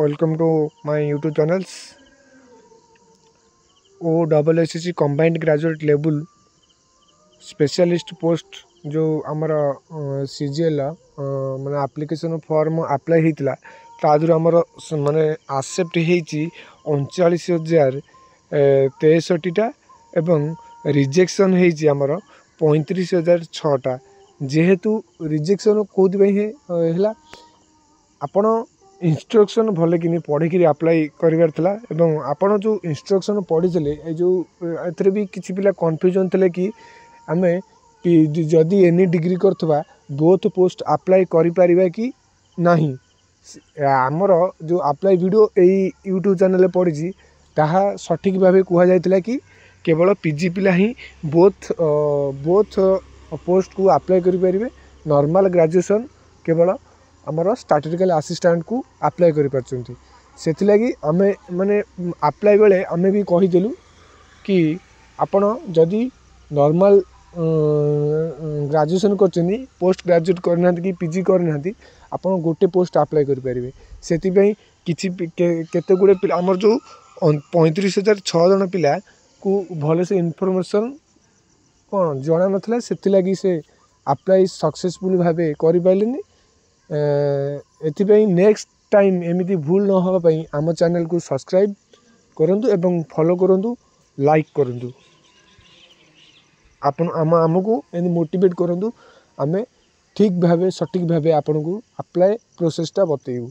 Welcome to my YouTube channels. OSSC combined graduate level specialist post जो आमर CGL माने application form apply होता तादर आमर माने एक्सेप्ट होती 39,063टा एवं रिजेक्शन होती आमर 35,006टा जेहेतु रिजेक्शन कौन है आपण इंस्ट्रक्शन भले कि पढ़ी अप्लाई करार था एवं आपण जो इंस्ट्रक्शन पढ़ी जो ए भी किसी पिला कन्फ्यूजन थे कि आम जदि एनी डिग्री करथबा बोथ पोस्ट अप्लाई करिपारिबा कि नहीं आमर जो अप्लाई वीडियो यही यूट्यूब चैनल पड़ी ताहा सठिक भाव कह जाता कि केवल पीजी पिला ही बोथ पोस्ट को अप्लाई करें नॉर्मल ग्रेजुएशन केवल आमर स्टैटिस्टिकल असिस्टेंट को अप्लाई करें आमे माने अप्लाई बेले आमे भी कहीदेलु कि आपण जदि नॉर्मल ग्रेजुएशन कर पोस्ट ग्रेजुएट करना कि पीजी करना आपण गोटे पोस्ट अप्लाई करें से केते गुड़े आमर जो 35,006 जन पिला को भले से इनफॉरमेशन कौन जना नाला से अप्लाई सक्सेसफुल भाव करें एथिपाई नेक्स्ट टाइम एमती भूल न होगापाई आम चैनल को सब्सक्राइब करंतु एवं फॉलो करंतु लाइक करंतु आमको मोटिवेट करंतु आमे ठीक भाव सटीक भाव आपन को अप्लाई प्रोसेसटा बतेबू।